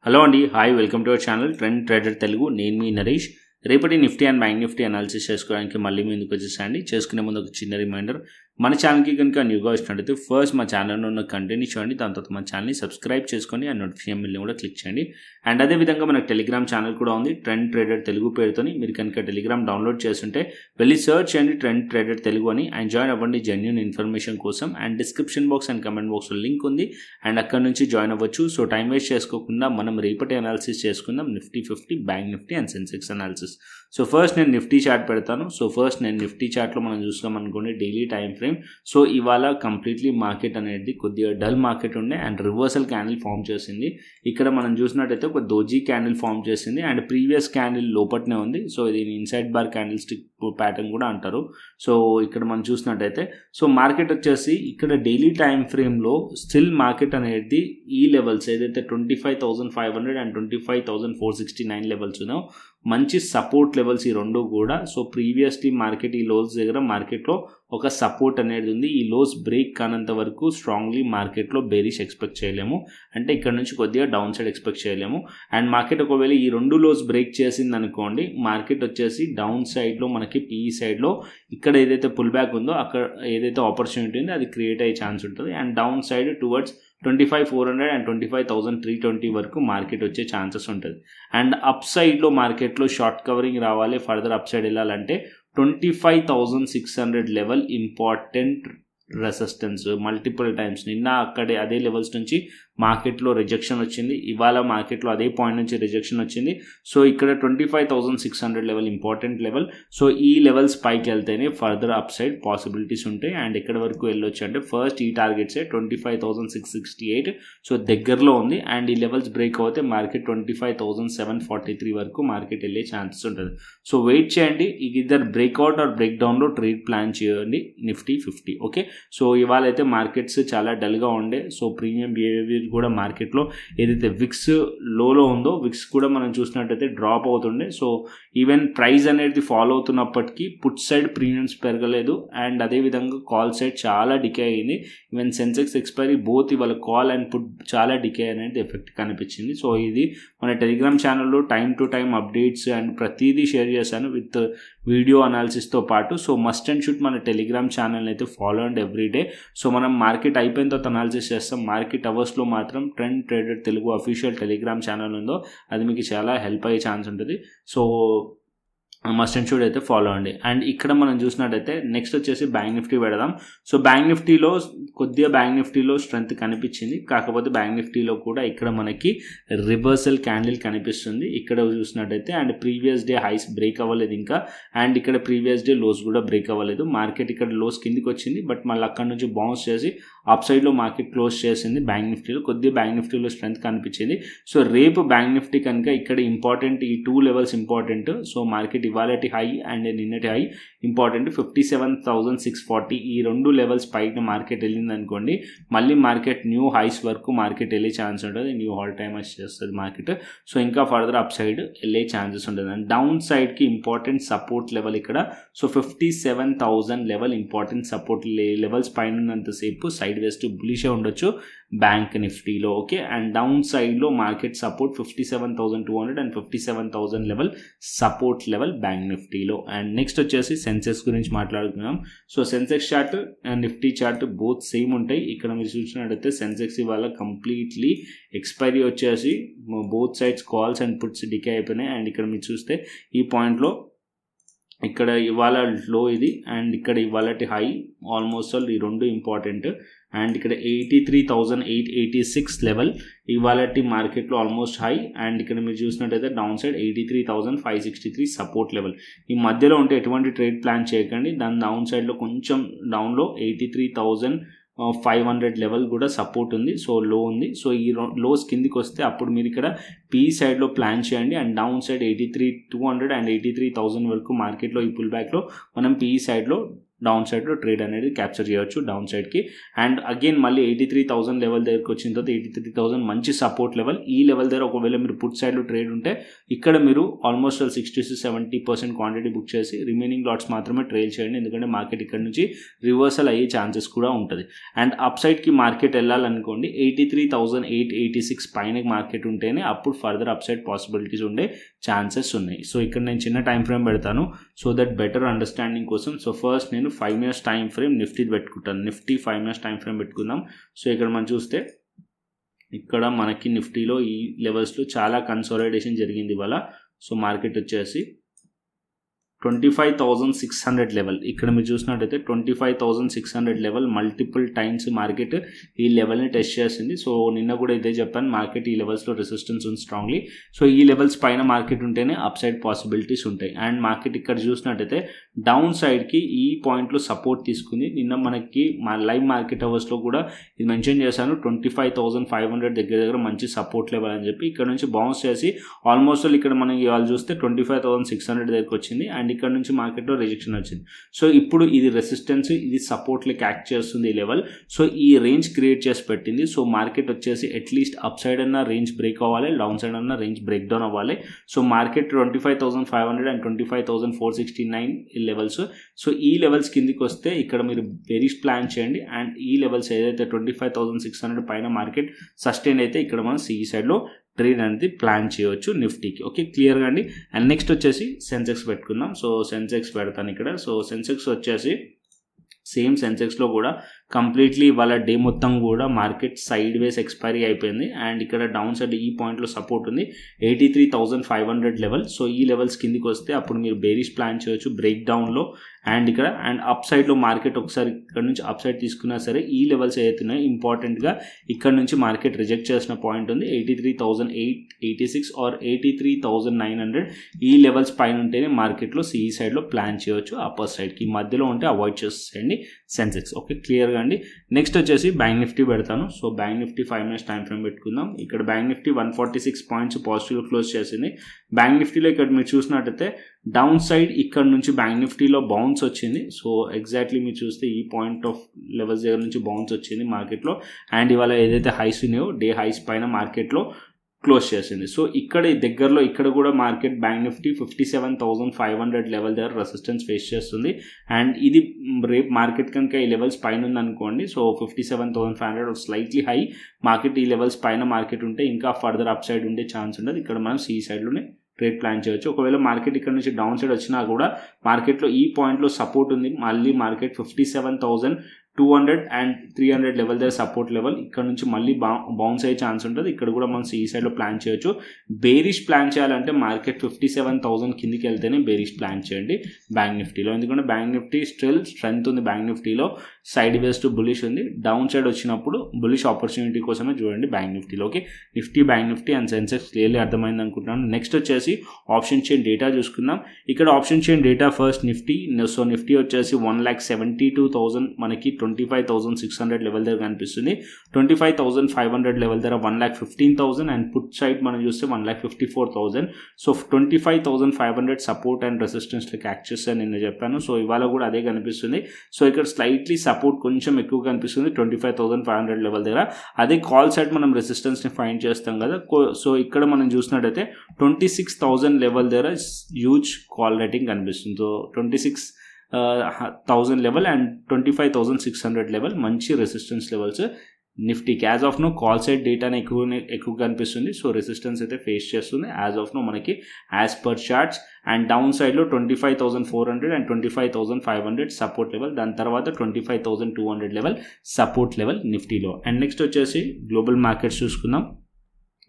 Hello అండి, hi, welcome to our channel trend trader Telugu. నేను మీ నరేష్. రేపటి Nifty and bank Nifty analysis చేసుకోవడానికి మళ్ళీ మీ ముందుకు వచ్చేసండి. చేసుకునే ముందు ఒక చిన్న రిమైండర్, మన ఛానల్కి కనుక న్యూగా వచ్చినట్లయితే ఫస్ట్ మా ఛానల్లో ఉన్న కంటెంట్ చూడండి, దాని తర్వాత మన ఛానల్ని సబ్స్క్రైబ్ చేసుకొని ఆ నోటిఫికేషన్ బిల్ని కూడా క్లిక్ చేయండి. అండ్ అదేవిధంగా మనకు టెలిగ్రామ్ ఛానల్ కూడా ఉంది, ట్రెండ్ ట్రేడర్ తెలుగు పేరుతోని. మీరు కనుక టెలిగ్రామ్ డౌన్లోడ్ చేస్తుంటే వెళ్ళి సర్చ్ చేయండి ట్రెండ్ ట్రేడర్ తెలుగు అని, అండ్ జాయిన్ అవ్వండి జెన్యూన్ ఇన్ఫర్మేషన్ కోసం. And description box and comment బాక్స్లో లింక్ ఉంది, అండ్ అక్కడ నుంచి జాయిన్ అవ్వచ్చు. సో టైం వేస్ట్ చేసుకోకుండా మనం రేపటి అనాలిసిస్ చేసుకుందాం, Nifty 50, bank Nifty and Sensex analysis. So first నేను నిఫ్టీ చార్ట్ పెడతాను. సో ఫస్ట్ నేను నిఫ్టీ చార్ట్లో మనం చూస్తాం అనుకోండి డైలీ టైం ఫ్రేమ్. సో ఇవాళ కంప్లీట్లీ మార్కెట్ అనేది కొద్దిగా డల్ మార్కెట్ ఉండే అండ్ రివర్సల్ క్యాండిల్ ఫామ్ చేసింది. ఇక్కడ మనం చూసినట్టయితే ఒక దోజీ క్యాండిల్ ఫామ్ చేసింది అండ్ ప్రీవియస్ క్యాండిల్ లోపట్నే ఉంది. సో ఇది inside bar candle stick pattern కూడా అంటారు. సో ఇక్కడ మనం చూసినట్టయితే సో మార్కెట్ వచ్చేసి ఇక్కడ డైలీ టైం ఫ్రేమ్లో స్టిల్ మార్కెట్ అనేది ఈ లెవెల్స్ ఏదైతే 25,500 అండ్ 25,469 లెవెల్స్ ఉన్నాయో మంచి సపోర్ట్ లెవెల్స్ ఈ రెండు కూడా. సో ప్రీవియస్లీ మార్కెట్ ఈ లోస్ దగ్గర మార్కెట్లో ఒక సపోర్ట్ అనేది ఉంది. ఈ లోస్ బ్రేక్ కానంత వరకు స్ట్రాంగ్లీ మార్కెట్లో బేరిష్ ఎక్స్పెక్ట్ చేయలేము, అంటే ఇక్కడ నుంచి కొద్దిగా డౌన్ సైడ్ ఎక్స్పెక్ట్ చేయలేము. అండ్ మార్కెట్ ఒకవేళ ఈ రెండు లోస్ బ్రేక్ చేసింది అనుకోండి, మార్కెట్ వచ్చేసి డౌన్ సైడ్లో మనకి పీఈ సైడ్లో ఇక్కడ ఏదైతే పుల్ బ్యాక్ ఉందో అక్కడ ఏదైతే ఆపర్చునిటీ ఉందో అది క్రియేట్ అయ్యే ఛాన్స్ ఉంటుంది. And down side towards 25,400 and 25,320 వరకు మార్కెట్ వచ్చే ఛాన్సెస్ ఉంటుంది. అండ్ అప్ సైడ్లో మార్కెట్లో షార్ట్ కవరింగ్ రావాలి, ఫర్దర్ అప్ సైడ్ వెళ్ళాలంటే 25,600 level important resistance. Multiple times నిన్న అక్కడే అదే లెవెల్స్ నుంచి మార్కెట్లో రిజెక్షన్ వచ్చింది, ఇవాళ మార్కెట్లో అదే పాయింట్ నుంచి రిజెక్షన్ వచ్చింది. సో ఇక్కడ 25,600 లెవెల్ ఇంపార్టెంట్ లెవెల్. సో ఈ లెవెల్స్ పైకి వెళ్తేనే ఫర్దర్ అప్ సైడ్ పాసిబిలిటీస్ ఉంటాయి. అండ్ ఎక్కడ వరకు వెళ్ళొచ్చు అంటే ఫస్ట్ ఈ టార్గెట్సే 25,668, సో దగ్గరలో ఉంది. అండ్ ఈ లెవెల్స్ బ్రేక్ అవుతే మార్కెట్ 25,743 వరకు మార్కెట్ వెళ్ళే ఛాన్సెస్ ఉంటుంది. సో వెయిట్ చేయండి, ఇద్దరు బ్రేక్అవుట్ ఆర్ బ్రేక్ డౌన్లో ట్రేడ్ ప్లాన్ చేయండి నిఫ్టీ 50. ఓకే, సో ఇవాళ అయితే మార్కెట్స్ చాలా డల్గా ఉండే. సో ప్రీమియం బిహేవియర్ కూడా మార్కెట్లో ఏదైతే విక్స్ లోలో ఉందో విక్స్ కూడా మనం చూసినట్టయితే డ్రాప్ అవుతుండే. సో ఈవెన్ ప్రైస్ అనేది ఫాలో అవుతున్నప్పటికీ పుట్ సైడ్ ప్రీమియమ్స్ పెరగలేదు అండ్ అదేవిధంగా కాల్ సైడ్ చాలా డికే అయింది. ఈవెన్ సెన్సెక్స్ ఎక్స్పైరీ బోత్ ఇవాళ కాల్ అండ్ పుట్ చాలా డికే అనేది ఎఫెక్ట్ కనిపించింది. సో ఇది మన టెలిగ్రామ్ ఛానల్లో time to time updates and ప్రతిదీ షేర్ చేశాను విత్ వీడియో అనాలిసిస్తో పాటు. సో మస్ట్ అండ్ షుడ్ మన టెలిగ్రామ్ ఛానల్ అయితే ఫాలో అండ్ ఎవ్రీడే. సో మనం మార్కెట్ అయిపోయిన తర్వాత అనాలిసిస్ చేస్తాం. మార్కెట్ అవర్స్లో మాత్రం trend trader Telugu official Telegram channel ఉందో అది మీకు చాలా హెల్ప్ అయ్యే ఛాన్స్ ఉంటుంది. సో మస్ట్ అండ్ షుడ్ అయితే ఫాలో అండి. అండ్ ఇక్కడ మనం చూసినట్టయితే నెక్స్ట్ వచ్చేసి బ్యాంక్ నిఫ్టీ పెడదాం. సో బ్యాంక్ నిఫ్టీలో కొద్దిగా బ్యాంక్ నిఫ్టీలో స్ట్రెంత్ కనిపించింది, కాకపోతే బ్యాంక్ నిఫ్టీలో కూడా ఇక్కడ మనకి రివర్సల్ క్యాండిల్ కనిపిస్తుంది ఇక్కడ చూసినట్టయితే. And previous day highs break అవ్వలేదు ఇంకా, అండ్ ఇక్కడ ప్రీవియస్ డే లోస్ కూడా బ్రేక్ అవ్వలేదు. మార్కెట్ ఇక్కడ లోస్ కిందికి వచ్చింది, బట్ మళ్ళీ అక్కడ నుంచి బౌన్స్ చేసి అప్ సైడ్లో మార్కెట్ క్లోజ్ చేసింది. బ్యాంక్ నిఫ్టీలో కొద్దిగా బ్యాంక్ నిఫ్టీలో స్ట్రెంత్ కనిపించింది. సో రేపు బ్యాంక్ నిఫ్టీ కనుక ఇక్కడ ఇంపార్టెంట్ ఈ 2 లెవెల్స్ ఇంపార్టెంట్. సో మార్కెట్ ఇవాళటి హై అండ్ నిన్నటి హై ఇంపార్టెంట్ 57,640. ఈ 2 లెవెల్స్ పైన మార్కెట్ వెళ్ళింది అనుకోండి, మళ్ళీ మార్కెట్ న్యూ హైస్ వరకు మార్కెట్ వెళ్ళే ఛాన్స్ ఉంటుంది, న్యూ ఆల్ టైమ్ హైస్ చేస్తుంది మార్కెట్. సో ఇంకా ఫర్దర్ అప్ సైడ్ వెళ్ళే ఛాన్సెస్ ఉంటుంది. అండ్ డౌన్ సైడ్కి ఇంపార్టెంట్ సపోర్ట్ లెవెల్ ఇక్కడ. So 57,000 level important support levels పైన ఉన్నంతసేపు సైడ్ వేస్ట్ బులిషే ఉండొచ్చు బ్యాంక్ నిఫ్టీలో. ఓకే, అండ్ డౌన్ సైడ్లో market support 57,200 and 57,000 level support level bank నిఫ్టీలో. అండ్ నెక్స్ట్ వచ్చేసి సెన్సెక్స్ గురించి మాట్లాడుతున్నాం. So Sensex chart and Nifty chart both same ఉంటాయి. ఇక్కడ మీరు చూసినట్టయితే సెన్సెక్స్ ఇవాళ కంప్లీట్లీ ఎక్స్పైరీ వచ్చేసి both sides calls and puts decay అయిపోయినాయి. అండ్ ఇక్కడ మీరు చూస్తే ఈ పాయింట్లో ఇక్కడ ఇవాళ లో ఇది అండ్ ఇక్కడ ఇవాళటి హై ఆల్మోస్ట్ ఆల్ ఈ రెండు ఇంపార్టెంట్. అండ్ ఇక్కడ 83,886 లెవెల్ ఇవాళటి మార్కెట్లో ఆల్మోస్ట్ హై. అండ్ ఇక్కడ మీరు చూసినట్టయితే డౌన్ సైడ్ 83,563 సపోర్ట్ లెవెల్. ఈ మధ్యలో ఉంటే ఎటువంటి ట్రేడ్ ప్లాన్ చేయకండి. దాని డౌన్ సైడ్లో కొంచెం డౌన్లో 83,500 లెవెల్ కూడా సపోర్ట్ ఉంది. సో లో ఉంది. సో ఈ లోస్ కిందికి వస్తే అప్పుడు మీరు ఇక్కడ పీ సైడ్లో ప్లాన్ చేయండి. అండ్ డౌన్ సైడ్ 83,200 అండ్ 83,000 వరకు మార్కెట్లో ఈ పుల్ బ్యాక్లో మనం పీ సైడ్లో డౌన్ సైడ్లో ట్రేడ్ అనేది క్యాప్చర్ చేయవచ్చు డౌన్ సైడ్కి. అండ్ అగైన్ మళ్ళీ 83,000 లెవెల్ దగ్గరికి వచ్చిన తర్వాత 83,000 మంచి సపోర్ట్ లెవెల్. ఈ లెవెల్ దగ్గర ఒకవేళ మీరు పుట్ సైడ్లో ట్రేడ్ ఉంటే ఇక్కడ మీరు ఆల్మోస్ట్ 60-70% క్వాంటిటీ బుక్ చేసి రిమైనింగ్ లాట్స్ మాత్రమే ట్రేడ్ చేయండి, ఎందుకంటే మార్కెట్ ఇక్కడ నుంచి రివర్సల్ అయ్యే ఛాన్సెస్ కూడా ఉంటుంది. అండ్ అప్ సైడ్కి మార్కెట్ వెళ్ళాలనుకోండి 83,886 పైన మార్కెట్ ఉంటేనే అప్పుడు ఫర్దర్ అప్ సైడ్ పాసిబిలిటీస్ ఉండే ఛాన్సెస్ ఉన్నాయి. సో ఇక్కడ నేను చిన్న టైం ఫ్రేమ్ పెడతాను సో దట్ బెటర్ అండర్స్టాండింగ్ కోసం. సో ఫస్ట్ నేను 5 minutes టైం ఫ్రేమ్ నిఫ్టీ పెట్టుకుంటాను. నిఫ్టీ 5 minutes టైం ఫ్రేమ్ పెట్టుకుందాం. సో ఇక్కడ మనం చూస్తే ఇక్కడ మనకి నిఫ్టీలో ఈ లెవెల్స్లో చాలా కన్సాలిడేషన్ జరిగింది ఇవాళ. సో మార్కెట్ వచ్చేసి 25,600 లెవెల్, ఇక్కడ మీరు చూసినట్టయితే 25,600 లెవెల్ మల్టిపుల్ టైమ్స్ మార్కెట్ ఈ లెవెల్ని టెస్ట్ చేసింది. సో నిన్న కూడా ఇదే చెప్పాను, మార్కెట్ ఈ లెవెల్స్లో రెసిస్టెన్స్ ఉంది స్ట్రాంగ్లీ. సో ఈ లెవెల్స్ పైన మార్కెట్ ఉంటేనే అప్ సైడ్ పాసిబిలిటీస్ ఉంటాయి. అండ్ మార్కెట్ ఇక్కడ చూసినట్టయితే డౌన్ సైడ్కి ఈ పాయింట్లో సపోర్ట్ తీసుకుంది. నిన్న మనకి మా లైవ్ మార్కెట్ అవర్స్లో కూడా ఇది మెన్షన్ చేశాను, 25,500 దగ్గర మంచి సపోర్ట్ లెవెల్ అని చెప్పి. ఇక్కడ నుంచి బౌన్స్ చేసి ఆల్మోస్ట్ ఇక్కడ మనం ఇవాళ చూస్తే 25,600 దగ్గరకు వచ్చింది. అండ్ ఇక్కడ నుంచి మార్కెట్లో రిజెక్షన్ వచ్చింది. సో ఇప్పుడు ఇది రెసిస్టెన్స్, ఇది సపోర్ట్లకి యాక్ట్ చేస్తుంది ఈ లెవెల్. సో ఈ రేంజ్ క్రియేట్ చేసి పెట్టింది. సో మార్కెట్ వచ్చేసి అట్లీస్ట్ అప్ సైడ్ అన్న రేంజ్ బ్రేక్ అవ్వాలి, డౌన్ సైడ్ అన్న రేంజ్ బ్రేక్ డౌన్ అవ్వాలి. So market 25,500 and 25,469 levels. So ఈ లెవెల్స్ కిందికి వస్తే ఇక్కడ మీరు బెరిష్ ప్లాన్ చేయండి. అండ్ ఈ లెవెల్స్ ఏదైతే 25,600 పైన మార్కెట్ సస్టైన్ అయితే ఇక్కడ మనం ఈ సైడ్లో ట్రేడ్ అనేది ప్లాన్ చేయవచ్చు నిఫ్టీకి. ఓకే, క్లియర్గా అండి. అండ్ నెక్స్ట్ వచ్చేసి సెన్సెక్స్ పెట్టుకుందాం. సో సెన్సెక్స్ పెడతాను ఇక్కడ. సో సెన్సెక్స్ వచ్చేసి సేమ్ సెన్సెక్స్లో కూడా కంప్లీట్లీ ఇవాళ డే మొత్తం కూడా మార్కెట్ సైడ్ వేస్ ఎక్స్పైరీ అయిపోయింది. అండ్ ఇక్కడ డౌన్ సైడ్ ఈ పాయింట్లో సపోర్ట్ ఉంది 83,500 లెవెల్. సో ఈ లెవెల్స్ కిందికి వస్తే అప్పుడు మీరు బేరిష్ ప్లాన్ చేయొచ్చు బ్రేక్ డౌన్లో. అండ్ ఇక్కడ అండ్ అప్ సైడ్లో మార్కెట్ ఒకసారి ఇక్కడ నుంచి అప్ సైడ్ తీసుకున్నా సరే ఈ లెవెల్స్ ఏదైతున్నాయో ఇంపార్టెంట్గా ఇక్కడ నుంచి మార్కెట్ రిజెక్ట్ చేసిన పాయింట్ ఉంది 83,886 ఆర్ 83,900. ఈ లెవెల్స్ పైన ఉంటేనే మార్కెట్లో ఈ సైడ్లో ప్లాన్ చేయవచ్చు. అప్పర్ సైడ్కి మధ్యలో ఉంటే అవాయిడ్ చేసేయండి సెన్సెక్స్. ఓకే, క్లియర్గా అండి. నెక్స్ట్ వచ్చేసి బ్యాంక్ నిఫ్టీ పెడతాను. So bank Nifty 5 minutes time frame పెట్టుకుందాం. ఇక్కడ బ్యాంక్ నిఫ్టీ 146 పాయింట్స్ పాజిటివ్గా క్లోజ్ చేసింది. బ్యాంక్ నిఫ్టీలో ఇక్కడ మీరు చూసినట్టయితే డౌన్ సైడ్ ఇక్కడ నుంచి బ్యాంక్ నిఫ్టీలో బౌన్స్ వచ్చింది. సో ఎగ్జాక్ట్లీ మీరు చూస్తే ఈ పాయింట్ ఆఫ్ లెవెల్స్ దగ్గర నుంచి బౌన్స్ వచ్చింది మార్కెట్లో. అండ్ ఇవాళ ఏదైతే హైస్ ఉన్నాయో డే హైస్ పైన మార్కెట్లో క్లోజ్ చేసింది. సో ఇక్కడ దగ్గరలో ఇక్కడ కూడా మార్కెట్ బ్యాంక్ నిఫ్టీ 57,500 లెవెల్ దగ్గర రెసిస్టెన్స్ ఫేస్ చేస్తుంది. అండ్ ఇది రేపు మార్కెట్ కనుక ఈ లెవెల్స్ పైన ఉందనుకోండి, సో 57,500 స్లైట్లీ హై మార్కెట్ ఈ లెవెల్స్ పైన మార్కెట్ ఉంటే ఇంకా ఫర్దర్ అప్ సైడ్ ఉండే ఛాన్స్ ఉండదు. ఇక్కడ మనం ఈ సైడ్లోనే ట్రేడ్ ప్లాన్ చేయొచ్చు. ఒకవేళ మార్కెట్ ఇక్కడ నుంచి డౌన్ సైడ్ వచ్చినా కూడా మార్కెట్లో ఈ పాయింట్లో సపోర్ట్ ఉంది. మళ్ళీ మార్కెట్ 57,200 అండ్ 300 లెవెల్ దగ్గర సపోర్ట్ లెవెల్. ఇక్కడ నుంచి మళ్ళీ బౌన్స్ అయ్యే ఛాన్స్ ఉంటుంది. ఇక్కడ కూడా మనం ఈ సైడ్లో ప్లాన్ చేయొచ్చు. బేరిష్ ప్లాన్ చేయాలంటే మార్కెట్ 57,000 కిందికి వెళ్తేనే బేరిష్ ప్లాన్ చేయండి బ్యాంక్ నిఫ్టీలో. ఎందుకంటే బ్యాంక్ నిఫ్టీ స్టిల్ స్ట్రెంత్ ఉంది. బ్యాంక్ నిఫ్టీలో సైడ్ వేస్ టు బులిష్ ఉంది. డౌన్ సైడ్ వచ్చినప్పుడు బులిష్ ఆపర్చునిటీ కోసమే చూడండి బ్యాంక్ నిఫ్టీలో. Okay, Nifty, bank Nifty and Sensex clearly అర్థమైంది అనుకుంటున్నాను. నెక్స్ట్ వచ్చేసి ఆప్షన్ చైన్ డేటా చూసుకుందాం. ఇక్కడ option chain data first Nifty. So Nifty వచ్చేసి 1,72,000 మనకి 25,600 లెవెల్ దగ్గర కనిపిస్తుంది. 25,500 లెవెల్ దగ్గర 1,15,000 అండ్ పుట్ సైడ్ మనం చూస్తే 1,54,000. సో 25,500 సపోర్ట్ అండ్ రెసిస్టెన్స్లకి యాక్ట్ చేస్తాను నిన్న చెప్పాను. సో ఇవాళ కూడా అదే కనిపిస్తుంది. సో ఇక్కడ స్లైట్లీ సపోర్ట్ కొంచెం ఎక్కువ కనిపిస్తుంది 25,500 లెవెల్ దగ్గర. అదే కాల్ సైడ్ మనం రెసిస్టెన్స్ని ఫైండ్ చేస్తాం కదా. సో ఇక్కడ మనం చూసినట్టయితే 26,000 లెవెల్ దగ్గర హ్యూజ్ కాల్ రేటింగ్ కనిపిస్తుంది. సో 26,000 లెవెల్ అండ్ 25,600 లెవెల్ మంచి రెసిస్టెన్స్ లెవెల్స్ నిఫ్టీకి. As of now call side డేటాని ఎక్కువ కనిపిస్తుంది. సో రెసిస్టెన్స్ అయితే ఫేస్ చేస్తుంది యాజ్ ఆఫ్ నో మనకి as per charts. And down సైడ్లో 25,400 అండ్ 25,500 సపోర్ట్ లెవెల్. దాని తర్వాత 25,200 లెవెల్ సపోర్ట్ లెవెల్ నిఫ్టీలో. అండ్ నెక్స్ట్ వచ్చేసి గ్లోబల్ మార్కెట్స్ చూసుకుందాం.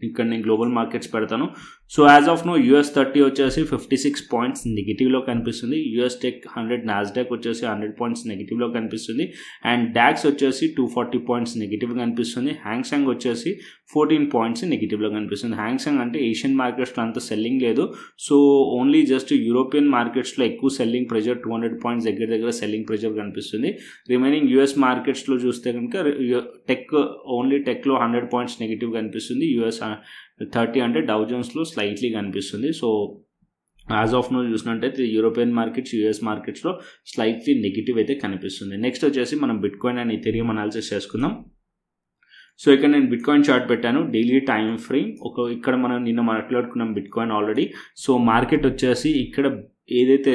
ఇక్కడ నేను గ్లోబల్ మార్కెట్స్ పెడతాను. So as of now US30 వచ్చేసి 56 పాయింట్స్ నెగిటివ్లో కనిపిస్తుంది. US Tech 100 నాస్డాక్ వచ్చేసి 100 పాయింట్స్ నెగిటివ్లో కనిపిస్తుంది. అండ్ డాక్స్ వచ్చేసి 240 పాయింట్స్ నెగిటివ్గా కనిపిస్తుంది. హ్యాంగ్సెంగ్ వచ్చేసి 14 పాయింట్స్ నెగిటివ్లో కనిపిస్తుంది. హ్యాంగ్సెంగ్ అంటే ఏషియన్ మార్కెట్స్లో అంత సెల్లింగ్ లేదు. సో ఓన్లీ జస్ట్ యూరోపియన్ మార్కెట్స్లో ఎక్కువ సెల్లింగ్ ప్రెజర్ 200 పాయింట్స్ దగ్గర సెల్లింగ్ ప్రెజర్ కనిపిస్తుంది. రిమైనింగ్ US మార్కెట్స్లో చూస్తే కనుక ఓన్లీ టెక్లో 100 పాయింట్స్ నెగిటివ్ కనిపిస్తుంది. US 30 అంటే డౌ జోన్స్లో స్లైట్లీ కనిపిస్తుంది. సో యాజ్ ఆఫ్ నో చూసినట్టయితే యూరోపియన్ మార్కెట్స్, యూఎస్ మార్కెట్స్లో స్లైట్లీ నెగిటివ్ అయితే కనిపిస్తుంది. నెక్స్ట్ వచ్చేసి మనం బిట్కాయిన్ అండ్ ఇథీరియం అనాలిసిస్ చేసుకుందాం. సో ఇక్కడ నేను బిట్కాయిన్ చార్ట్ పెట్టాను, డైలీ టైం ఫ్రేమ్. ఇక్కడ మనం నిన్న మాట్లాడుకున్నాం బిట్కాయిన్ ఆల్రెడీ. సో మార్కెట్ వచ్చేసి ఇక్కడ ఏదైతే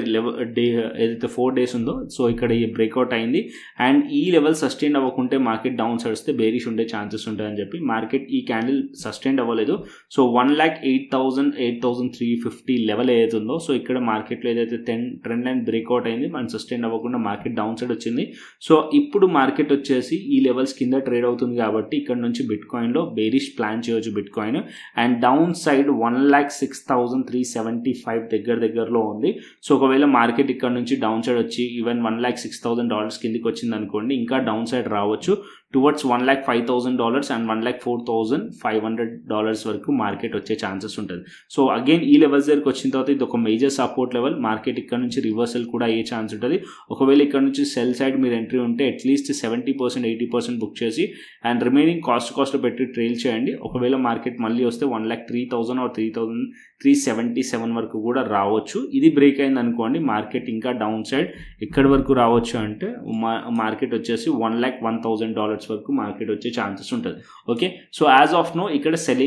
ఏదైతే 4 days ఉందో, సో ఇక్కడ ఈ బ్రేక్అవుట్ అయింది అండ్ ఈ లెవెల్ సస్టైన్ అవ్వకుంటే మార్కెట్ డౌన్ సైడ్ వస్తే బేరిష్ ఉండే ఛాన్సెస్ ఉంటాయని చెప్పి మార్కెట్ ఈ క్యాండిల్ సస్టైన్ అవ్వలేదు. సో 1,08,350 లెవెల్ ఏదైతే ఉందో, సో ఇక్కడ మార్కెట్లో ఏదైతే ట్రెండ్ లైన్ బ్రేక్అవుట్ అయింది మన సస్టైన్ అవ్వకుండా మార్కెట్ డౌన్ సైడ్ వచ్చింది. సో ఇప్పుడు మార్కెట్ వచ్చేసి ఈ లెవెల్స్ కింద ట్రేడ్ అవుతుంది కాబట్టి ఇక్కడ నుంచి బిట్కాయిన్లో బేరిష్ ప్లాన్ చేయవచ్చు బిట్కాయిన్. అండ్ డౌన్ సైడ్ 1,06,375 దగ్గరలో ఉంది. సో ఒకవేళ మార్కెట్ ఇక్కడ నుంచి డౌన్ సైడ్ వచ్చి ఈవెన్ $1,06,000 కిందికి వచ్చింది అనుకోండి, ఇంకా డౌన్ సైడ్ రావచ్చు టువర్డ్స్ $1,05,000 అండ్ $1,04,500 వరకు మార్కెట్ వచ్చే ఛాన్సెస్ ఉంటుంది. సో అగైన్ ఈ లెవెల్స్ దగ్గరికి వచ్చిన తర్వాత ఇది ఒక మేజర్ సపోర్ట్ లెవెల్. మార్కెట్ ఇక్కడ నుంచి రివర్సల్ కూడా అయ్యే ఛాన్స్ ఉంటుంది. ఒకవేళ ఇక్కడ నుంచి సెల్ సైడ్ మీరు ఎంట్రీ ఉంటే అట్లీస్ట్ 70% 80% బుక్ చేసి అండ్ రిమైనింగ్ కాస్ట్ పెట్టి ట్రేల్ చేయండి. ఒకవేళ మార్కెట్ మళ్ళీ వస్తే 1,03,000 or 3,377 వరకు కూడా రావచ్చు. ఇది బ్రేక్ అయింది అనుకోండి, మార్కెట్ ఇంకా డౌన్ సైడ్ ఎక్కడి వరకు రావచ్చు అంటే మార్కెట్ వచ్చేసి $1,01,000 వరకు మార్కెట్ వచ్చే ఛాన్సెస్ ఉంటుంది. Okay, so as of now ఇక్కడ సెల్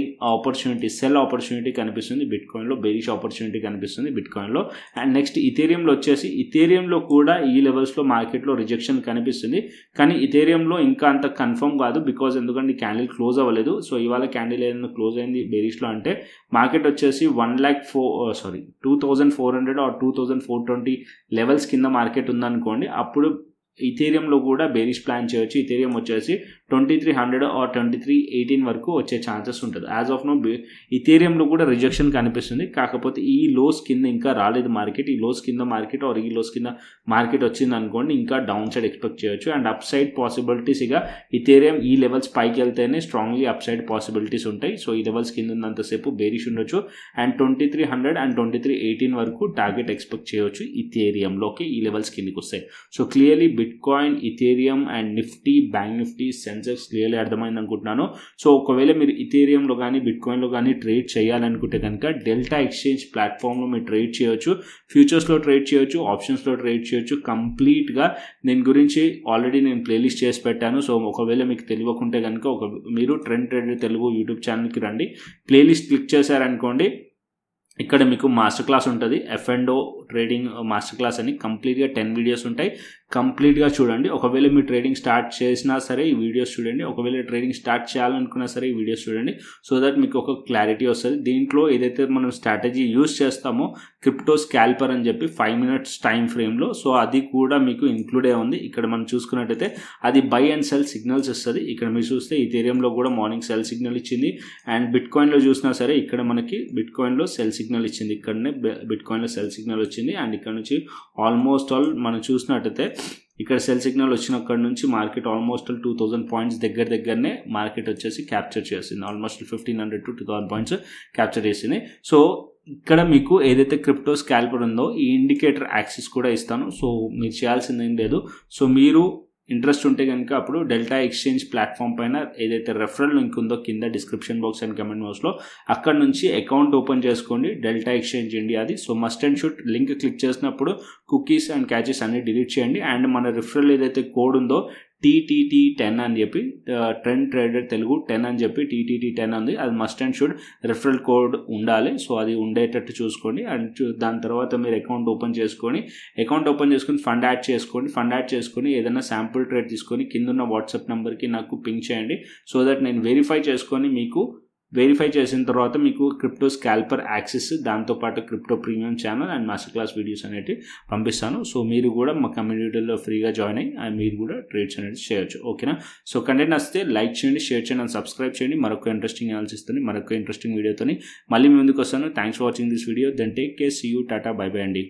ఆపర్చునిటీ కనిపిస్తుంది బిట్కాయిన్లో, బేరిష్ ఆపర్చునిటీ కనిపిస్తుంది బిట్కాయిన్లో. అండ్ నెక్స్ట్ ఇథీరియంలో వచ్చేసి ఇథీరియంలో కూడా ఈ లెవెల్స్లో మార్కెట్లో రిజెక్షన్ కనిపిస్తుంది. కానీ ఇథీరియంలో ఇంకా అంత కన్ఫర్మ్ కాదు, బికాజ్ ఎందుకంటే ఈ క్యాండిల్ క్లోజ్ అవ్వలేదు. సో ఇవాళ క్యాండిల్ ఏదైనా క్లోజ్ అయింది బేరిష్లో అంటే మార్కెట్ వచ్చేసి 2,400 or 2,420 లెవెల్స్ కింద మార్కెట్ ఉందనుకోండి, అప్పుడు ఇథీరియంలో కూడా బేరిష్ ప్లాన్ చేయొచ్చు. ఇథీరియం వచ్చేసి 2,300 or 2,318 వరకు వచ్చే ఛాన్సెస్ ఉంటుంది. యాజ్ ఆఫ్ నో ఇథీరియంలో కూడా రిజెక్షన్ కనిపిస్తుంది. కాకపోతే ఈ లోస్ కింద ఇంకా రాలేదు మార్కెట్. ఈ లోస్ కింద మార్కెట్ ఆర్ ఈ లోస్ కింద మార్కెట్ వచ్చింది అనుకోండి, ఇంకా డౌన్ సైడ్ ఎక్స్పెక్ట్ చేయొచ్చు. అండ్ అప్ సైడ్ పాసిబిలిటీస్ ఇక ఇథీరియం ఈ లెవెల్స్ పైకి వెళ్తేనే స్ట్రాంగ్లీ అప్ సైడ్ పాసిబిలిటీస్ ఉంటాయి. సో ఈ లెవెల్స్ కింద ఉన్నంతసేపు బేరిష్ ఉండొచ్చు. అండ్ 2,300 and 2,318 వరకు టార్గెట్ ఎక్స్పెక్ట్ చేయొచ్చు ఇథీరియంలోకి ఈ లెవెల్స్ కిందకి వస్తాయి. So clearly bitcoin, Ethereum and Nifty, bank Nifty, Sensex clearly అర్థమైంది అనుకుంటున్నాను. సో ఒకవేళ మీరు ఇథీరియంలో కానీ బిట్కాయిన్లో కానీ ట్రేడ్ చేయాలనుకుంటే కనుక డెల్టా ఎక్స్చేంజ్ ప్లాట్ఫామ్లో మీరు ట్రేడ్ చేయొచ్చు, ఫ్యూచర్స్లో ట్రేడ్ చేయొచ్చు, ఆప్షన్స్లో ట్రేడ్ చేయొచ్చు. కంప్లీట్గా దీని గురించి ఆల్రెడీ నేను ప్లేలిస్ట్ చేసి పెట్టాను. సో ఒకవేళ మీకు తెలియకుంటే కనుక మీరు ట్రెండ్ ట్రేడర్ తెలుగు యూట్యూబ్ ఛానల్కి రండి, ప్లేలిస్ట్ క్లిక్ చేశారనుకోండి, ఇక్కడ మీకు మాస్టర్ క్లాస్ ఉంటుంది, F&O ట్రేడింగ్ మాస్టర్ క్లాస్ అని. కంప్లీట్గా 10 వీడియోస్ ఉంటాయి, కంప్లీట్గా చూడండి. ఒకవేళ మీరు ట్రేడింగ్ స్టార్ట్ చేసినా సరే ఈ వీడియోస్ చూడండి, ఒకవేళ ట్రేడింగ్ స్టార్ట్ చేయాలనుకున్నా సరే ఈ వీడియోస్ చూడండి. సో దట్ మీకు ఒక క్లారిటీ వస్తుంది. దీంట్లో ఏదైతే మనం స్ట్రాటజీ యూజ్ చేస్తామో క్రిప్టో స్కాల్పర్ అని చెప్పి 5 minutes టైం ఫ్రేమ్లో, సో అది కూడా మీకు ఇంక్లూడ్ అయి ఉంది. ఇక్కడ మనం చూసుకున్నట్టయితే అది బై అండ్ సెల్ సిగ్నల్స్ ఇస్తుంది. ఇక్కడ మీరు చూస్తే ఇథీరియంలో కూడా మార్నింగ్ సెల్ సిగ్నల్ ఇచ్చింది. అండ్ బిట్కాయిన్లో చూసినా సరే ఇక్కడ మనకి బిట్కాయిన్లో సెల్ సిగ్నల్ ఇచ్చింది. ఇక్కడనే బిట్కాయిన్లో సెల్ సిగ్నల్ వచ్చింది. అండ్ ఇక్కడ నుంచి ఆల్మోస్ట్ ఆల్ మనం చూసినట్టయితే ఇక్కడ సెల్ సిగ్నల్ వచ్చినక్కడి నుంచి మార్కెట్ ఆల్మోస్ట్ 2,000 పాయింట్స్ దగ్గరనే మార్కెట్ వచ్చేసి క్యాప్చర్ చేసింది. ఆల్మోస్ట్ 1,500 to 2,000 పాయింట్స్ క్యాప్చర్ చేసింది. సో ఇక్కడ మీకు ఏదైతే క్రిప్టో స్కాల్పర్ ఉందో ఈ ఇండికేటర్ యాక్సిస్ కూడా ఇస్తాను. సో మీరు చేయాల్సింది ఏం లేదు. సో మీరు ఇంట్రెస్ట్ ఉంటే కనుక అప్పుడు డెల్టా ఎక్స్చేంజ్ ప్లాట్ఫామ్ పైన ఏదైతే రెఫరల్ లింక్ ఉందో కింద డిస్క్రిప్షన్ బాక్స్ అండ్ కమెంట్ బాక్స్లో అక్కడ నుంచి అకౌంట్ ఓపెన్ చేసుకోండి, డెల్టా ఎక్స్చేంజ్ ఇండియాది. So must and should link click చేసినప్పుడు కుకీస్ అండ్ క్యాచెస్ అన్ని డిలీట్ చేయండి. అండ్ మన రిఫరల్ ఏదైతే కోడ్ ఉందో TTT10 అని చెప్పి, ట్రెండ్ ట్రేడర్ తెలుగు 10 అని చెప్పి TTT10 ఉంది, అది must and should referral code ఉండాలి. సో అది ఉండేటట్టు చూసుకోండి. అండ్ దాని తర్వాత మీరు అకౌంట్ ఓపెన్ చేసుకొని ఫండ్ యాడ్ చేసుకొని ఏదైనా శాంపుల్ ట్రేడ్ తీసుకొని కింద ఉన్న వాట్సాప్ నెంబర్కి నాకు పింక్ చేయండి. సో దట్ నేను వెరిఫై చేసుకొని మీకు వెరిఫై చేసిన తర్వాత మీకు క్రిప్టో స్కాల్పర్ యాక్సెస్, దాంతోపాటు crypto premium channel and master class videos అనేవి పంపిస్తాను. సో మీరు కూడా మా కమ్యూనిటీలో ఫ్రీగా జాయిన్ అయ్యి మీరు కూడా ట్రేడ్స్ అనేది చేయొచ్చు. ఓకేనా? సో కంటెంట్ వస్తే లైక్ చేయండి, షేర్ చేయండి అండ్ సబ్స్క్రైబ్ చేయండి. మరొక ఇంట్రెస్టింగ్ అనాలిసిస్తోని మరొక ఇంట్రెస్టింగ్ వీడియోతోని మళ్ళీ మీ ముందుకు వస్తాను. Thanks for watching this video. Then take care, see you, tata, bye bye అండి.